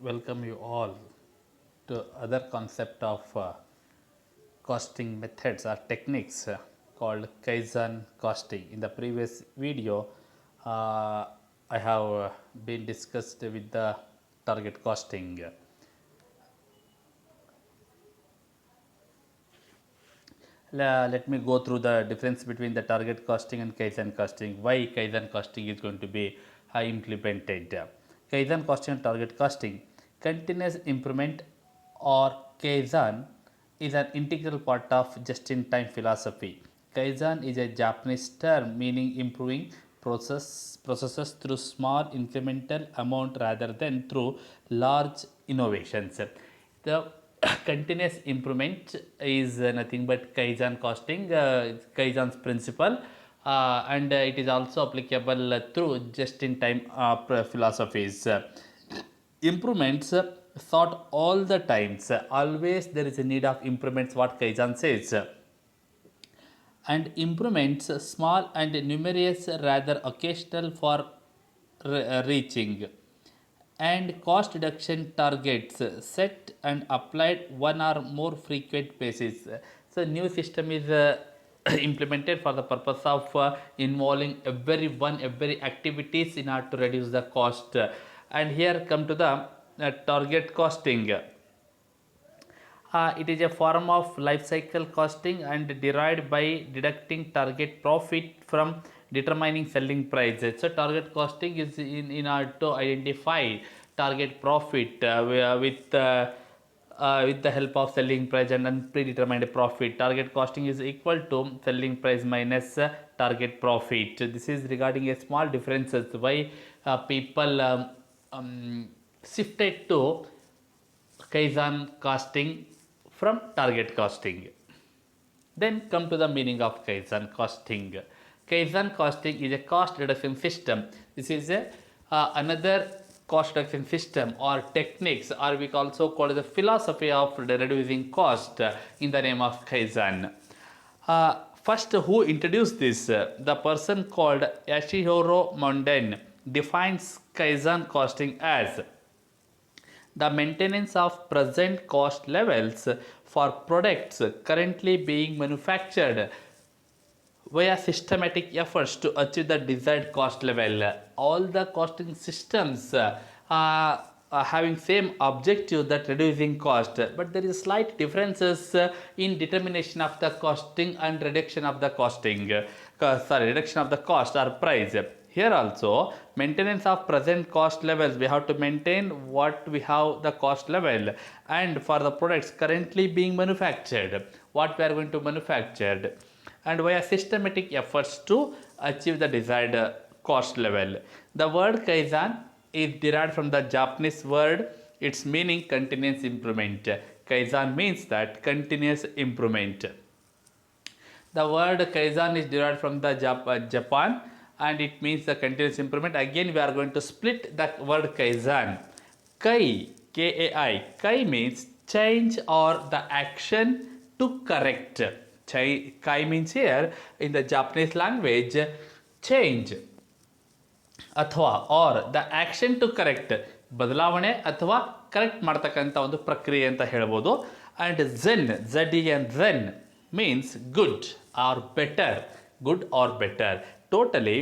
welcome you all to other concept of costing methods or techniques called Kaizen Costing. In the previous video, I have been discussed with the target costing. Let me go through the difference between the target costing and Kaizen costing. Why Kaizen costing is going to be implemented. Kaizen costing and target costing. Continuous improvement or Kaizen is an integral part of just-in-time philosophy. Kaizen is a Japanese term meaning improving processes through small incremental amount rather than through large innovations. The continuous improvement is nothing but Kaizen costing, Kaizen's principle, and it is also applicable through just-in-time philosophies. Improvements sought all the times. Always there is a need of improvements. What Kaizen says. And improvements small and numerous rather occasional for reaching, and cost reduction targets set and applied one or more frequent basis. So new system is implemented for the purpose of involving every activities in order to reduce the cost. And here come to the target costing. It is a form of life cycle costing and derived by deducting target profit from determining selling price. So target costing is in order to identify target profit with the help of selling price and predetermined profit. Target costing is equal to selling price minus target profit. This is regarding a small differences why people shifted to Kaizen costing from target costing. Then come to the meaning of Kaizen costing. Kaizen costing is a cost reduction system. This is another cost reduction system or techniques, or we also call it the philosophy of reducing cost in the name of Kaizen. First, who introduced this? The person called Yoshihiro Monden defines Kaizen costing as the maintenance of present cost levels for products currently being manufactured via systematic efforts to achieve the desired cost level. All the costing systems are having same objective, that reducing cost, but there is slight differences in determination of the costing and reduction of the costing. Reduction of the cost or price. Here also, maintenance of present cost levels, we have to maintain what we have the cost level, and for the products currently being manufactured, what we are going to manufacture, and via systematic efforts to achieve the desired cost level. The word Kaizen is derived from the Japanese word, its meaning continuous improvement. Kaizen means that continuous improvement. The word Kaizen is derived from the Japan, and it means the continuous improvement. Again, we are going to split that word Kaizen. Kai, K-A-I. Kai means change or the action to correct. Kai means here in the Japanese language change ಅಥವಾ or the action to correct, ಬದಲಾವಣೆ ಅಥವಾ correct ಮಾಡ್ತಕ್ಕಂಥ ಒಂದು ಪ್ರಕ್ರಿಯೆ ಅಂತ ಹೇಳ್ಬೋದು. And zen, Z E N, zen means good or better, good or better. Totally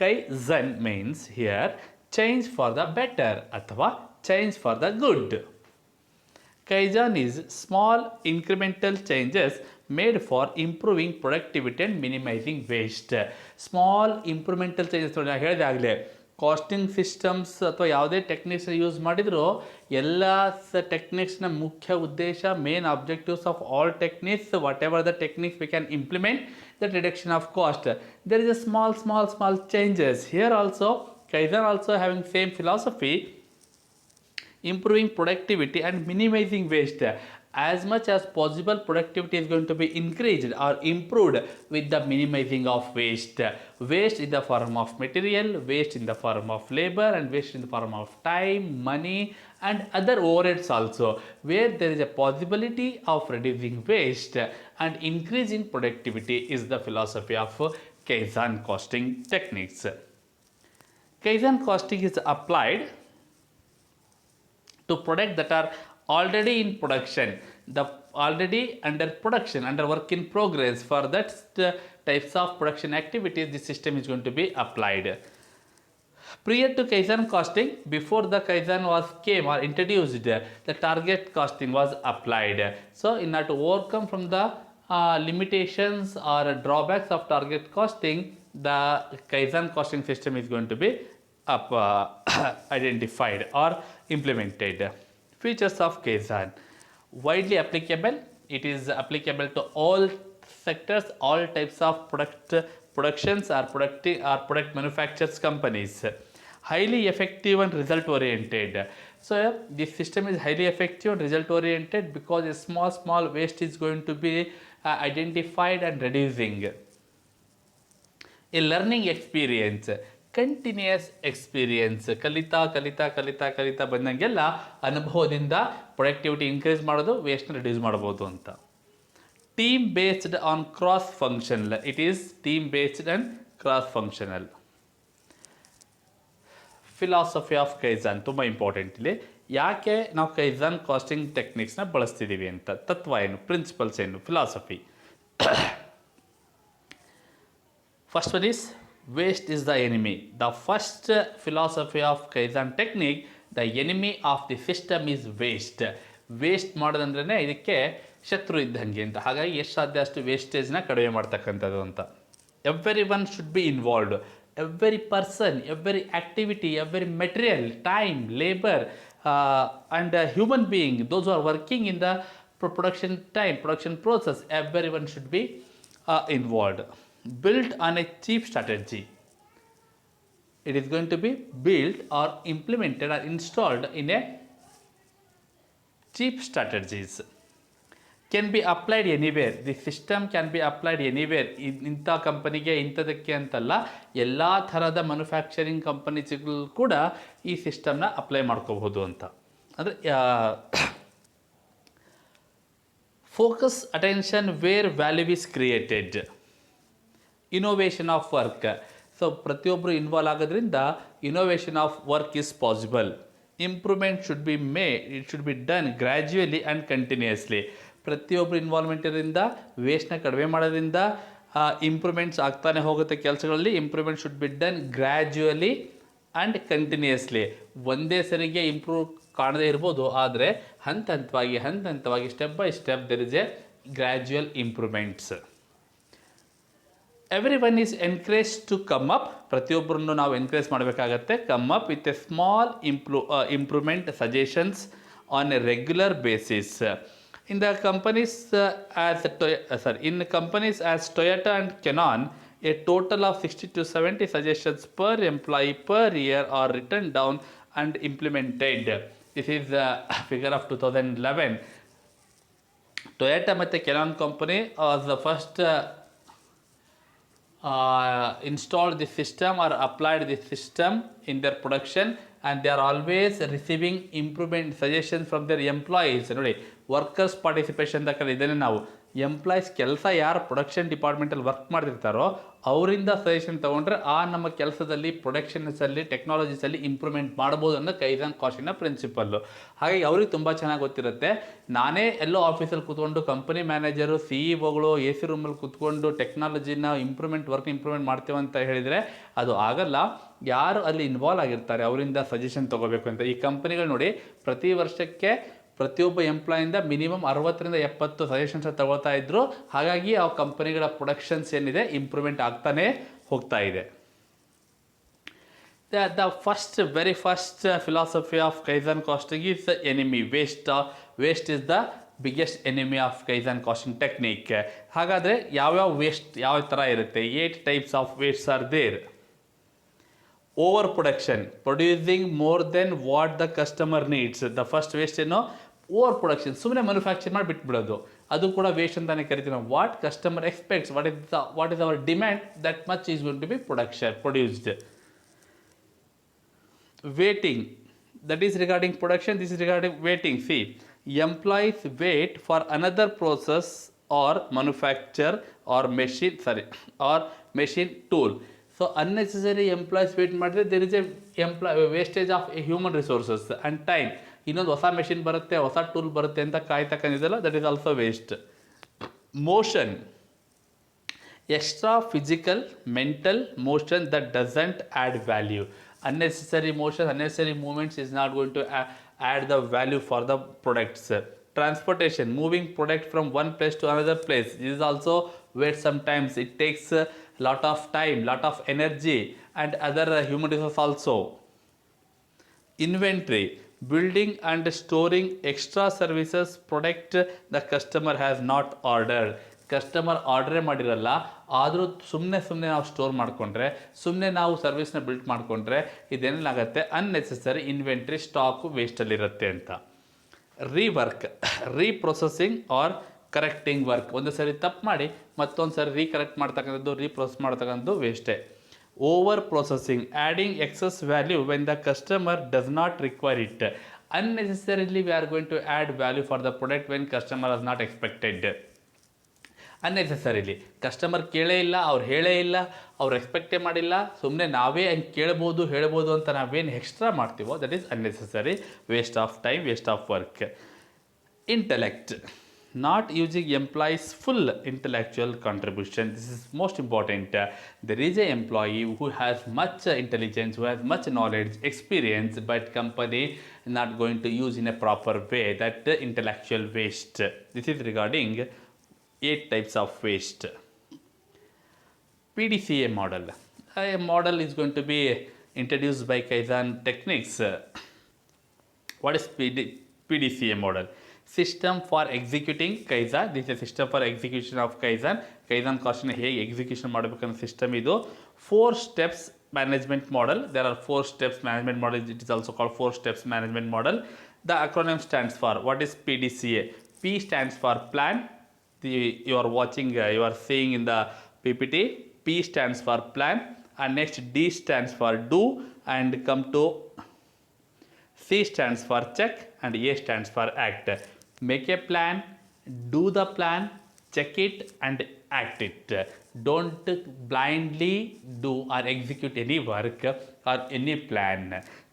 kaizen means here change for the better ಅಥವಾ change for the good. Kaizen is small incremental changes made for improving productivity and minimizing waste. Small incremental changes ನಾನು ಹೇಳಿದೆ ಆಗಲೇ, casting systems ಅಥವಾ ಯಾವುದೇ techniques use ಮಾಡಿದರೂ ಎಲ್ಲ ಟೆಕ್ನಿಕ್ಸ್ನ ಮುಖ್ಯ ಉದ್ದೇಶ, main objectives of all techniques, whatever the techniques we can implement the reduction of cost. There is a small changes. Here also, Kaizen also having same philosophy, improving productivity and minimizing waste. As much as possible, productivity is going to be increased or improved with the minimizing of waste. Waste in the form of material, waste in the form of labor, and waste in the form of time, money, and other overheads also. Where there is a possibility of reducing waste and increasing productivity is the philosophy of Kaizen costing techniques. Kaizen costing is applied to products that are already in production, the already under production, under work in progress. For that types of production activities, the system is going to be applied. Prior to Kaizen costing, before the Kaizen was came or introduced, the target costing was applied. So in order to overcome from the limitations or drawbacks of target costing, the Kaizen costing system is going to be identified or implemented. Features of Kaizen: widely applicable. It is applicable to all sectors, all types of productions or product manufacturers companies. Highly effective and result oriented. So this system is highly effective and result oriented because a small waste is going to be identified and reducing. A learning experience, continuous experience, ಕಲಿತಾ ಬಂದಂಗೆಲ್ಲ ಅನುಭವದಿಂದ productivity increase ಮಾಡೋದು, ವೇಸ್ಟ್ನ reduce ಮಾಡ್ಬೋದು ಅಂತ. Team based on cross functional. It is team based and cross functional. Philosophy of kaizen ತುಂಬ important. ಇಲ್ಲಿ ಯಾಕೆ ನಾವು ಕೈಜನ್ casting ಟೆಕ್ನಿಕ್ಸ್ನ ಬಳಸ್ತಿದ್ದೀವಿ ಅಂತ, ತತ್ವ ಏನು, ಪ್ರಿನ್ಸಿಪಲ್ಸ್ ಏನು, philosophy. First one is waste is the enemy. The first philosophy of Kaizen technique, the enemy of the system is waste. Waste ಮಾಡೋದಂದ್ರೆ ಇದಕ್ಕೆ ಶತ್ರು ಇದ್ದಂಗೆ ಅಂತ. ಹಾಗಾಗಿ ಎಷ್ಟು ಸಾಧ್ಯ ಅಷ್ಟು ವೇಸ್ಟೇಜ್ನ ಕಡಿಮೆ ಮಾಡ್ತಕ್ಕಂಥದ್ದು ಅಂತ. Every one should be involved. Every person, every activity, every material, time, labour and human being, those are working in the production time, production process, every one should be involved. Built on a cheap strategy. It is going to be built or implemented or installed in a cheap strategies. Can be applied anywhere. The system can be applied anywhere. ಇಂಥ ಕಂಪನಿಗೆ ಇಂಥದಕ್ಕೆ ಅಂತಲ್ಲ, ಎಲ್ಲ ಥರದ manufacturing ಕಂಪನೀಸ್ಗಳು ಕೂಡ ಈ ಸಿಸ್ಟಮ್ನ apply ಮಾಡ್ಕೋಬಹುದು ಅಂತ. ಅಂದರೆ focus attention where value is created. Innovation of work. So ಪ್ರತಿಯೊಬ್ಬರು ಇನ್ವಾಲ್ವ್ ಆಗೋದ್ರಿಂದ innovation of work is possible. Improvement should be it should be done gradually and continuously. ಪ್ರತಿಯೊಬ್ಬರು ಇನ್ವಾಲ್ವ್ಮೆಂಟ್ ಇರೋದ್ರಿಂದ, ವೇಸ್ಟ್ನ ಕಡಿಮೆ ಮಾಡೋದ್ರಿಂದ ಇಂಪ್ರೂವ್ಮೆಂಟ್ಸ್ ಆಗ್ತಾನೆ ಹೋಗುತ್ತೆ ಕೆಲಸಗಳಲ್ಲಿ. Improvement should be done gradually and continuously. ಒಂದೇ ಸರಿಗೆ ಇಂಪ್ರೂವ್ ಕಾಣದೇ ಇರ್ಬೋದು, ಆದರೆ ಹಂತವಾಗಿ step by step there is a gradual improvements. Everyone is encourage to come up. ಪ್ರತಿಯೊಬ್ಬರನ್ನು ನಾವು ಎನ್ಕರೇಜ್ ಮಾಡಬೇಕಾಗತ್ತೆ. Come up with A small improvement suggestions on A regular basis. In the companies as Toyota and Canon, a total of 60 to 70 suggestions per employee per year are written down and implemented. This is the figure of 2011. Toyota ಮತ್ತು Canon company was the first installed this system or applied this system in their production, and they are always receiving improvement suggestions from their employees. ನೋಡಿ, workers participation ಅಂತ ಇದನ್ನೇ ನಾವು employees ಕೆಲಸ ಯಾರು production ಡಿಪಾರ್ಟ್ಮೆಂಟಲ್ಲಿ work ಮಾಡ್ತಿರ್ತಾರೋ ಅವರಿಂದ suggestion ತೊಗೊಂಡ್ರೆ ನಮ್ಮ ಕೆಲಸದಲ್ಲಿ, ಪ್ರೊಡಕ್ಷನ್ಸಲ್ಲಿ, ಟೆಕ್ನಾಲಜೀಸಲ್ಲಿ ಇಂಪ್ರೂವ್ಮೆಂಟ್ ಮಾಡ್ಬೋದು ಅನ್ನೋ ಕೈಜನ್ ಕಾಸ್ಟಿಂಗ್ನ ಪ್ರಿನ್ಸಿಪಲ್ಲು. ಹಾಗಾಗಿ ಅವ್ರಿಗೆ ತುಂಬ ಚೆನ್ನಾಗಿ ಗೊತ್ತಿರುತ್ತೆ. ನಾನೇ ಎಲ್ಲೋ ಆಫೀಸಲ್ಲಿ ಕೂತ್ಕೊಂಡು company manager, CEO A C ರೂಮಲ್ಲಿ ಕೂತ್ಕೊಂಡು ಟೆಕ್ನಾಲಜಿನ ವರ್ಕ್ ಇಂಪ್ರೂವ್ಮೆಂಟ್ ಮಾಡ್ತೇವೆ ಅಂತ ಹೇಳಿದರೆ ಅದು ಆಗಲ್ಲ. ಯಾರು ಅಲ್ಲಿ ಇನ್ವಾಲ್ವ್ ಆಗಿರ್ತಾರೆ ಅವರಿಂದ ಸಜೆಷನ್ ತೊಗೋಬೇಕು ಅಂತ. ಈ ಕಂಪನಿಗಳು ನೋಡಿ, ಪ್ರತಿ ವರ್ಷಕ್ಕೆ ಪ್ರತಿಯೊಬ್ಬ ಎಂಪ್ಲಾಯಿಂದ ಮಿನಿಮಮ್ 60-70 ಸಜೆಷನ್ಸ್ ತಗೊಳ್ತಾ ಇದ್ರು. ಹಾಗಾಗಿ ಆ ಕಂಪನಿಗಳ ಪ್ರೊಡಕ್ಷನ್ಸ್ ಏನಿದೆ ಇಂಪ್ರೂವ್ಮೆಂಟ್ ಆಗ್ತಾನೆ ಹೋಗ್ತಾ ಇದೆ. The very first philosophy of Kaizen costing is the enemy. Waste is the biggest enemy of Kaizen costing technique. ಹಾಗಾದರೆ ಯಾವ್ಯಾವ ವೇಸ್ಟ್ ಯಾವ ಥರ ಇರುತ್ತೆ? 8 types of wastes are there. Over production, producing more than what the customer needs. The first waste ಏನೋ over production, ಸುಮ್ಮನೆ manufacture ಮಾಡಿ ಬಿಟ್ಬಿಡೋದು, ಅದು ಕೂಡ ವೇಸ್ಟ್ ಅಂತಾನೆ ಕರಿತೀವಿ ನಾವು. What customer expects, what is our demand, that much is going to be produced. Waiting, that is regarding production, this is regarding waiting. See, employees wait for another process or manufacture or machine tool. So unnecessary employees wait ಮಾಡಿದ್ರೆ there is a wastage of human resources and time. ಇನ್ನೊಂದು ಹೊಸ machine ಬರುತ್ತೆ, ಹೊಸ tool ಬರುತ್ತೆ ಅಂತ ಕಾಯ್ತಕ್ಕಂಥದ್ದಲ್ಲ, that is also waste. Motion, extra physical mental motion that doesn't add value. Unnecessary motion, unnecessary movements is not going to add the value for the products. Transportation, moving product from one place to another place, this is also where sometimes it takes a lot of time, lot of energy and other human resources also. Inventory, building and storing extra services product the customer has not ordered. Customer ಆರ್ಡ್ರೇ ಮಾಡಿರಲ್ಲ, ಆದರೂ ಸುಮ್ಮನೆ ನಾವು store ಮಾಡಿಕೊಂಡ್ರೆ, ಸುಮ್ಮನೆ ನಾವು ಸರ್ವಿಸ್ನ build ಮಾಡಿಕೊಂಡ್ರೆ ಇದೇನಾಗುತ್ತೆ, ಅನ್ನೆಸೆಸರಿ ಇನ್ವೆಂಟ್ರಿ ಸ್ಟಾಕು ವೇಸ್ಟಲ್ಲಿರುತ್ತೆ ಅಂತ. Rework, reprocessing or correcting work. ಒಂದು ಸರಿ ತಪ್ಪು ಮಾಡಿ ಮತ್ತೊಂದು ಸರಿ ರೀಕರೆಕ್ಟ್ ಮಾಡ್ತಕ್ಕಂಥದ್ದು, ರೀಪ್ರೊಸೆಸ್ ಮಾಡ್ತಕ್ಕಂಥದ್ದು ವೇಸ್ಟೇ. Over processing, adding excess value when the customer does not require it. Unnecessarily we are going to add value for the product when customer has not expected. Unnecessarily customer ಕೇಳೇ ಇಲ್ಲ, ಅವ್ರು ಹೇಳೇ ಇಲ್ಲ, ಅವ್ರು ಎಕ್ಸ್ಪೆಕ್ಟೇ ಮಾಡಿಲ್ಲ, ಸುಮ್ಮನೆ ನಾವೇ ಹಂಗೆ ಕೇಳ್ಬೋದು ಹೇಳ್ಬೋದು ಅಂತ ನಾವೇನು ಎಕ್ಸ್ಟ್ರಾ ಮಾಡ್ತೀವೋ that is unnecessary, waste of time, waste of work. Intellect, not using employees full intellectual contribution. This is most important. There is a employee who has much intelligence, who has much knowledge, experience, but company not going to use in a proper way, that intellectual waste. This is regarding 8 types of waste. PDCA model. A model is going to be introduced by Kaizen techniques. What is PDCA model? System for executing Kaizen. This is a system for execution of Kaizen. Kaizen costing ಹೇಗೆ execution ಮಾಡಬೇಕನ್ನೋ system ಇದು. 4 steps management model. There are 4 steps management model. It is also called 4 steps management model. The acronym stands for, what is PDCA? P stands for plan. You are watching, you are seeing in the PPT. P stands for plan, and next D stands for do, and come to C stands for check, and A stands for act. Make a plan, do the plan, check it and act it. Don't blindly do or execute any work or any plan.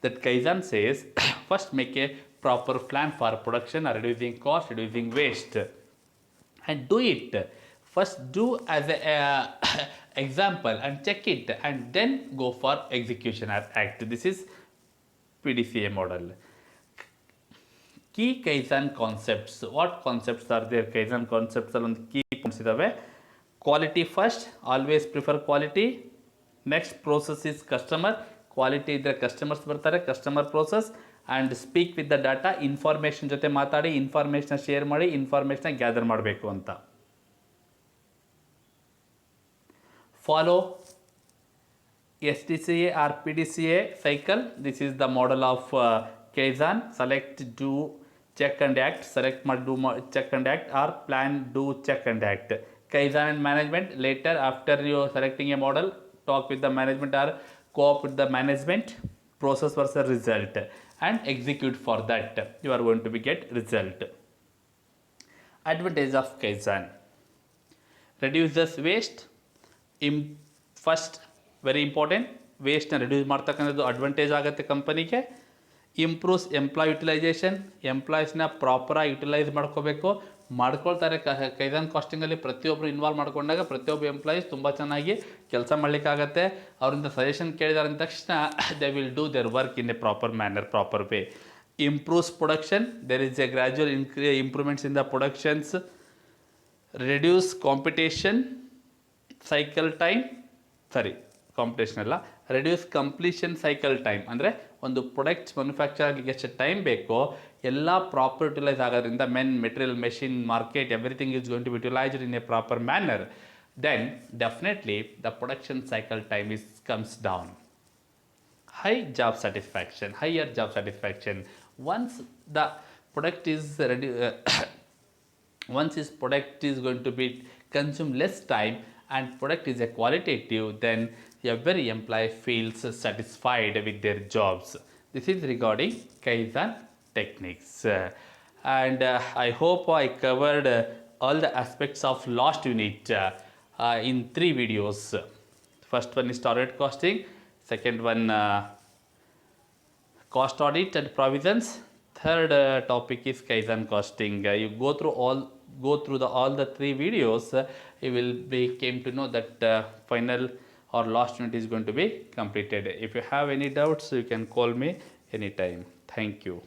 That Kaizen says first make a proper plan for production or reducing cost, reducing waste, and do it. First do as a example and check it, and then go for execution or act. This is PDCA model. Key Kaizen concepts. What concepts are there? Kaizen concepts are on the key points idave. Quality first, always prefer quality. Next process is customer. Quality idre customers bartare, customer process. And speak with the data, information ಜೊತೆ ಮಾತಾಡಿ, information share ಮಾಡಿ, information gather ಮಾಡಬೇಕು ಅಂತ. Follow SDCA or PDCA cycle. This is the model of Kaizen. Select, do, check and act. Select, do, check and act, or plan, do, check and act. Kaizen and management. Later, after you are selecting a model, talk with the management or co-op with the management. Process versus result, and execute for that. You are going to be get result. Advantage of Kaizen: reduces waste. First, very important, waste na reduce ಮಾಡ್ತಕ್ಕಂಥದ್ದು advantage ಆಗುತ್ತೆ ಕಂಪನಿಗೆ. Improves employee utilization. ಎಂಪ್ಲಾಯೀಸ್ನ ಪ್ರಾಪರಾಗಿ utilize ಮಾಡ್ಕೋಬೇಕು, ಮಾಡ್ಕೊಳ್ತಾರೆ. ಕೈಜನ್ ಕಾಸ್ಟಿಂಗಲ್ಲಿ ಪ್ರತಿಯೊಬ್ಬರು involve ಮಾಡ್ಕೊಂಡಾಗ ಪ್ರತಿಯೊಬ್ಬ ಎಂಪ್ಲಾಯೀಸ್ ತುಂಬ ಚೆನ್ನಾಗಿ ಕೆಲಸ ಮಾಡಲಿಕ್ಕಾಗತ್ತೆ. ಅವರಿಂದ ಸಜೆಷನ್ ಕೇಳಿದಾರೆ ಅಂದ ತಕ್ಷಣ they will do their work in a proper manner, proper way. Improves production. There is a gradual improvements in the productions. Reduce competition cycle time, competition ಅಲ್ಲ, ರೆಡ್ಯೂಸ್ ಕಂಪ್ಲೀಷನ್ ಸೈಕಲ್ ಟೈಮ್. ಅಂದರೆ ಒಂದು products manufacture ಆಗಲಿಕ್ಕೆ ಎಷ್ಟು time ಬೇಕೋ ಎಲ್ಲ proper utilise ಆಗೋದ್ರಿಂದ material, machine, market, everything is going to be utilised in a proper manner. Then definitely the production cycle time comes down. Higher job satisfaction. Once the product is ready, once this product is going to be consume less time and product is a qualitative, then every employee feels satisfied with their jobs. This is regarding Kaizen techniques. And I hope I covered all the aspects of last unit in 3 videos. First one is target costing, second one cost audit and provisions, third topic is Kaizen costing. You go through all the three videos, you will be came to know that final or last unit is going to be completed. If you have any doubts, you can call me anytime. Thank you.